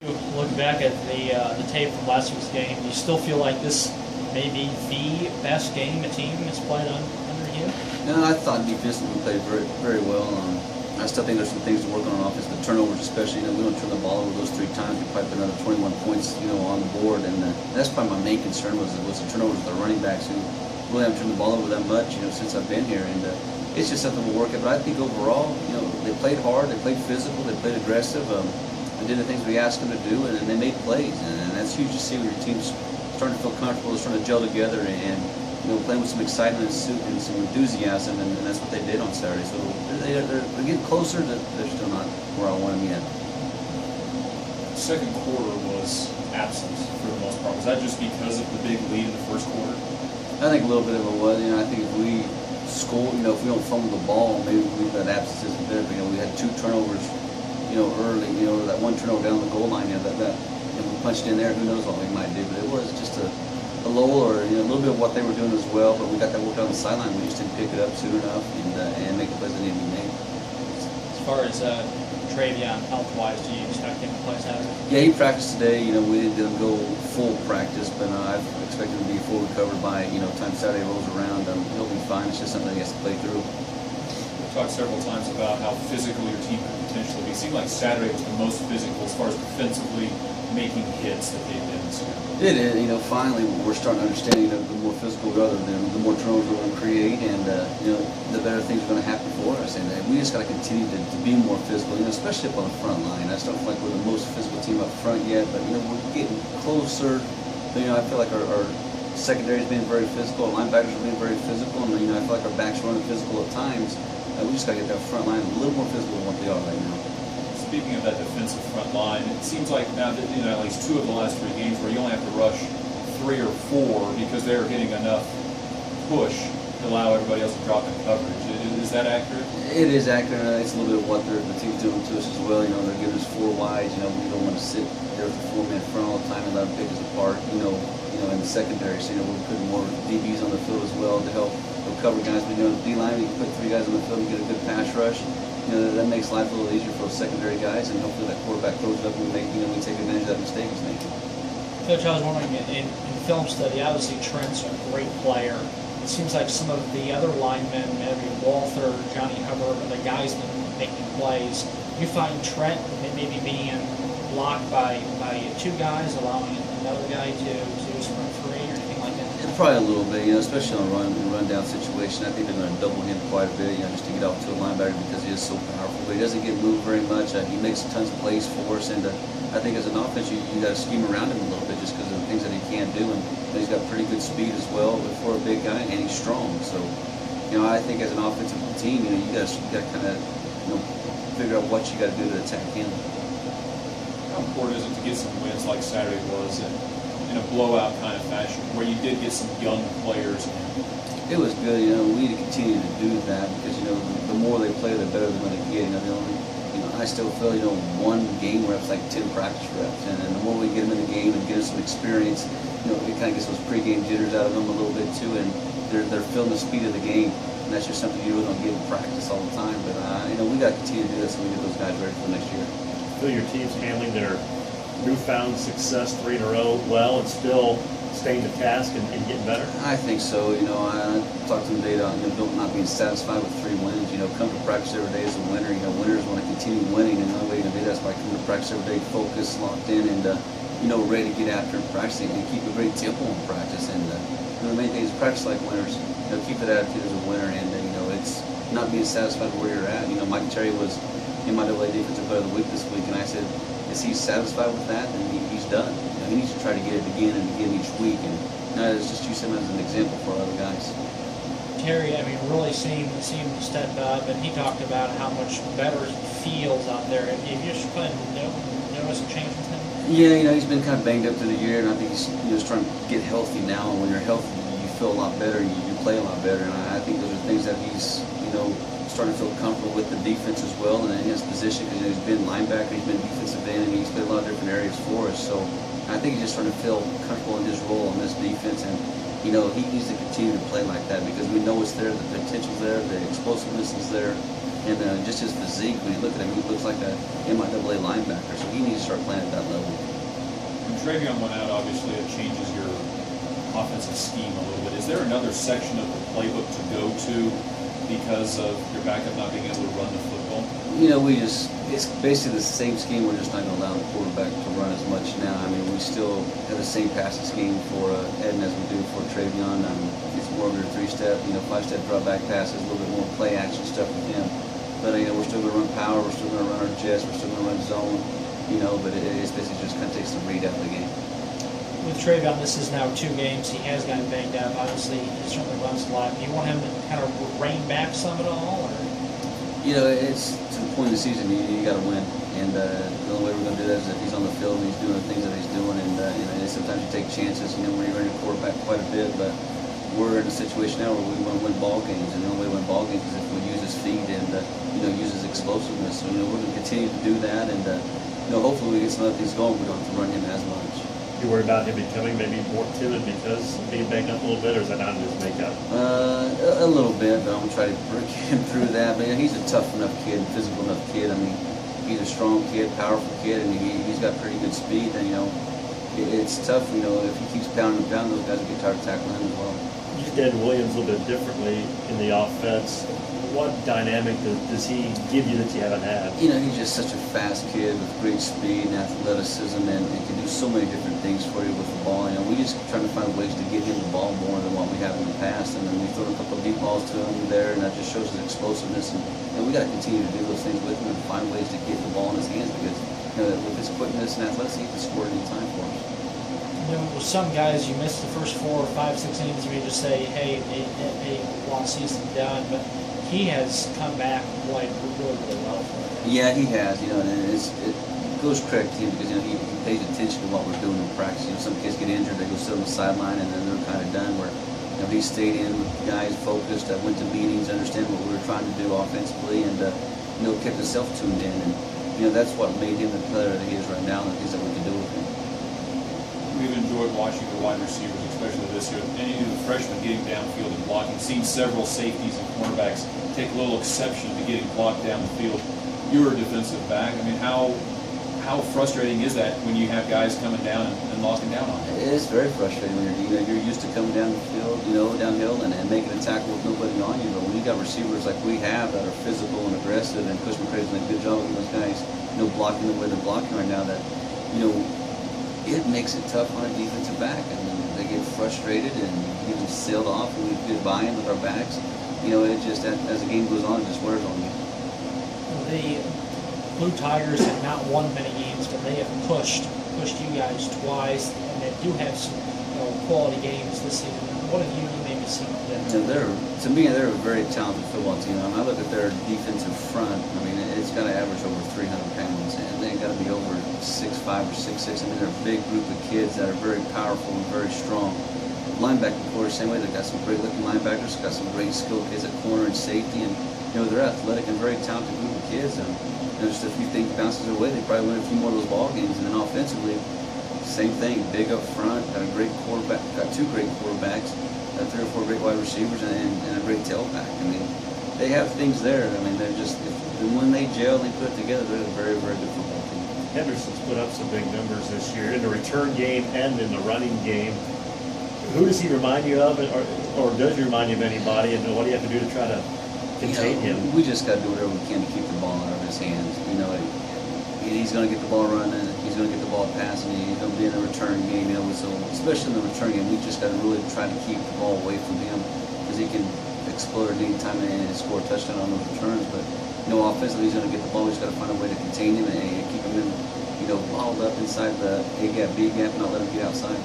Look back at the tape from last week's game. Do you still feel like this may be the best game a team has played under you? No, I thought defensively we played very, very well. I still think there's some things to work on offense. The turnovers, especially, we don't turn the ball over those 3 times. We probably put another 21 points, on the board, and that's probably my main concern was the turnovers of the running backs who really haven't turned the ball over that much, since I've been here. And it's just something we'll work at. But I think overall, they played hard, they played physical, they played aggressive. They did the things we asked them to do, and they made plays. And that's huge to see when your team's starting to feel comfortable, starting to gel together, and playing with some excitement and some enthusiasm, and that's what they did on Saturday. So they're getting closer. They're still not where I want them yet. Second quarter was absent for the most part. Was that just because of the big lead in the first quarter? I think a little bit of it was. I think if we score, if we don't fumble the ball, maybe that absence isn't there. But we had 2 turnovers, early. That one turnover down the goal line. That if we punched in there, who knows what we might do. But it was just a lull, or a little bit of what they were doing as well. But we got that work on the sideline. We just didn't pick it up soon enough and make the plays that needed to be made. As far as Travion health-wise, do you expect him to play Saturday? Yeah, he practiced today. We didn't go full practice, but I expect him to be full recovered by time Saturday rolls around. He'll be fine. It's just something he has to play through. We talked several times about how physical your team could potentially be. It seemed like Saturday was the most physical as far as defensively making hits that they've been this year. It is. Finally we're starting to understand the more physical rather than the more turnovers we're going to create, and the better things are going to happen for us. And we just got to continue to be more physical, especially up on the front line. I still feel like we're the most physical team up front yet, but we're getting closer. I feel like our secondary is being very physical, our linebackers are being very physical, and I feel like our backs are running physical at times. We just got to get that front line a little more physical than what they are right now. Speaking of that defensive front line, it seems like now that at least 2 of the last 3 games where you only have to rush 3 or 4 because they're getting enough push to allow everybody else to drop in coverage. Is that accurate? It is accurate. It's a little bit of what the team's doing to us as well. They're giving us 4 wides. We don't want to sit there with the 4-man front all the time and let them pick us apart. In the secondary, so we're putting more DBs on the field as well to help cover guys. But D-line, you can put 3 guys on the field and get a good pass rush. That makes life a little easier for those secondary guys, and hopefully that quarterback throws it up and we take advantage of that mistake he's making. Coach, I was wondering, in film study, obviously Trent's a great player. It seems like some of the other linemen, maybe Walther, Johnny Hubbard, are the guys that are making plays. You find Trent maybe being blocked by 2 guys, allowing another guy to sprint free or anything like that? Probably a little bit, especially on a run-down situation. I think they're going to double him quite a bit, just to get off to a linebacker because he is so powerful. But he doesn't get moved very much. He makes tons of plays for us, and I think as an offense, you got to scheme around him a little bit just because of the things that he can do. And he's got pretty good speed as well for a big guy, and he's strong. So, I think as an offensive team, you got to kind of figure out what you got to do to attack him. How important is it to get some wins like Saturday was in a blowout kind of fashion, where you did get some young players in? It was good. We need to continue to do that because the more they play, the better they're going to get. I still feel 1 game reps like 10 practice reps, and the more we get them in the game and get them some experience, it kind of gets those pregame jitters out of them a little bit too, and they're feeling the speed of the game. And that's just something you really don't get in practice all the time. But we got to continue to do this so we get those guys ready for next year. Feel your team's handling their newfound success 3 in a row well and still staying to task and getting better? I think so. I talked to them today on not being satisfied with 3 wins. Come to practice every day as a winner. Winners want to continue winning, and the only way you can do that is by coming to practice every day, focused, locked in, and ready to get after and practicing and keep a great tempo in practice. And the main thing is practice like winners. Keep that attitude as a winner, and it's not being satisfied with where you're at. Mike Terry was in my AA defensive player of the week this week, and I said, is he satisfied with that? And he's done. He needs to try to get it again and again each week, and it's just use him as an example for other guys. Terry, really seemed to step up, and he talked about how much better he feels out there. Have you just kind of noticed a change with him? Yeah, he's been kind of banged up through the year, and I think he's trying to get healthy now. And when you're healthy, you feel a lot better, you play a lot better, and I think those are things that he's starting to feel comfortable with the defense as well, and in his position, because he's been linebacker, he's been defensive end, and he's played a lot of different areas for us. So I think he's just trying to feel comfortable in his role on this defense, and he needs to continue to play like that because we know it's there, the potential's there, the explosiveness is there, and just his physique. When you look at him, he looks like a MIAA linebacker, so he needs to start playing at that level. Travion went out, obviously it changes your offensive scheme a little bit. Is there another section of the playbook to go to because of your backup not being able to run the football? You know, it's basically the same scheme. We're just not going to allow the quarterback to run as much now. I mean, we still have the same passing scheme for Eden as we do for Travion. It's more of your 3-step, 5-step drop back passes, a little bit more play action stuff with him. But, we're still going to run power, we're still going to run our jets, we're still going to run zone, but it's basically just kind of takes the read out of the game. With Travion, this is now 2 games. He has gotten banged up. Obviously, he certainly runs a lot. Do you want him to kind of rein back some at all? Or? It's to the point of the season, you got to win. And the only way we're going to do that is if he's on the field and he's doing the things that he's doing. And, sometimes you take chances, when you're running your quarterback quite a bit. But we're in a situation now where we want to win ball games. And the only way to win ball games is if we use his feet and, use his explosiveness. So, we're going to continue to do that. And, hopefully we get some other things going. We don't have to run him as much. You worry about him becoming maybe more timid because of being banged up a little bit, or is that not in his makeup? A little bit, but I'm going to try to break him through that. But he's a tough enough kid, physical enough kid. I mean, he's a strong kid, powerful kid, and he's got pretty good speed. And, it's tough, if he keeps pounding him down, those guys will get tired of tackling him as well. You did Williams a little bit differently in the offense. What dynamic does he give you that you haven't had? He's just such a fast kid with great speed and athleticism and can do so many different things for you with the ball. We just trying to find ways to get him the ball more than what we have in the past. And then we throw a couple of deep balls to him there, and that just shows his explosiveness. And we got to continue to do those things with him and find ways to get the ball in his hands because with his quickness and athleticism, he can score any time for us. With some guys, you miss the first 4 or 5, 6 innings, you may just say, hey, a long season done. But he has come back and played really, really well for him. Yeah, he has, and it goes credit to him because, he pays attention to what we're doing in practice. Some kids get injured, they go sit on the sideline, and then they're kind of done. Where, he stayed in with the guys, focused, went to meetings, understand what we were trying to do offensively, and, kept himself tuned in. And, that's what made him the player that he is right now, and the things that we can do with him. We've enjoyed watching the wide receivers, especially this year. Any of the freshmen getting downfield and blocking, seen several safeties and cornerbacks take a little exception to getting blocked down the field. You're a defensive back. I mean, how frustrating is that when you have guys coming down and locking down on you? It's very frustrating when you're used to coming down the field, downhill and making a tackle with nobody on you. But when you got receivers like we have that are physical and aggressive, and Coach McCray's doing a good job of those guys, blocking the way they're blocking right now, that, it makes it tough on a defensive back. And they get frustrated and even sailed off, and we get by them with our backs. It just, as the game goes on, it just wears on you. The Blue Tigers have not won many games, but they have pushed you guys twice, and they do have some quality games this season. What have you maybe seen from them? To me, they're a very talented football team. I look at their defensive front. I mean, it's got to average over 300 pounds, and they got to be over 6'5" or 6'6". I mean, they're a big group of kids that are very powerful and very strong. Linebacking core, same way. They've got some great looking linebackers, got some great skilled kids at corner and safety, and they're athletic and very talented group of kids. And just a few things bounces their way, they probably win a few more of those ball games. And then offensively, same thing. Big up front, got a great quarterback, got 2 great quarterbacks, got 3 or 4 great wide receivers, and a great tailback. I mean, they have things there. I mean, they're just when they gel, they put it together. They're a very, very good football team. Henderson's put up some big numbers this year in the return game and in the running game. Who does he remind you of, or does he remind you of anybody, and what do you have to do to try to contain him? We just got to do whatever we can to keep the ball out of his hands. He's going to get the ball running, he's going to get the ball passing, he's going to be in a return game. So especially in the return game, we just got to really try to keep the ball away from him because he can explode at any time and score a touchdown on those returns. But offensively, he's going to get the ball. He's got to find a way to contain him and keep him balled up inside the A gap, B gap, and not let him get outside.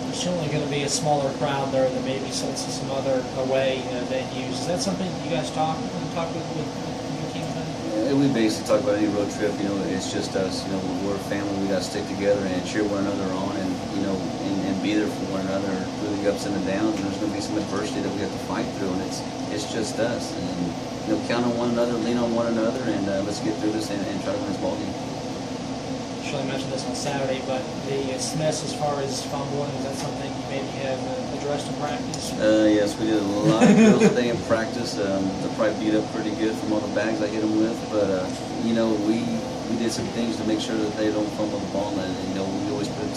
There's certainly going to be a smaller crowd there than maybe some other away venues. Is that something you guys talk with your team about? We basically talk about any road trip. It's just us. We're a family. We got to stick together and cheer one another on, and and be there for one another through the ups and the downs. And there's going to be some adversity that we have to fight through, and it's just us. And count on one another, lean on one another, and let's get through this and try to win this ball game. I mentioned this on Saturday, but the Smiths, as far as fumbling, is that something you maybe have addressed in practice? Yes, we did a lot of drills today in practice. They're probably beat up pretty good from all the bags I hit them with, but we did some things to make sure that they don't fumble the ball, and we always put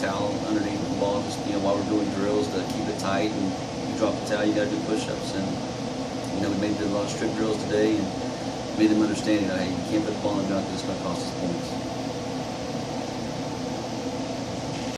doing drills to keep it tight, and you drop the towel, you got to do push-ups. And you know, we did a lot of strip drills today and made them understand that, hey, you can't put the ball in the ground because it's going to cost us points.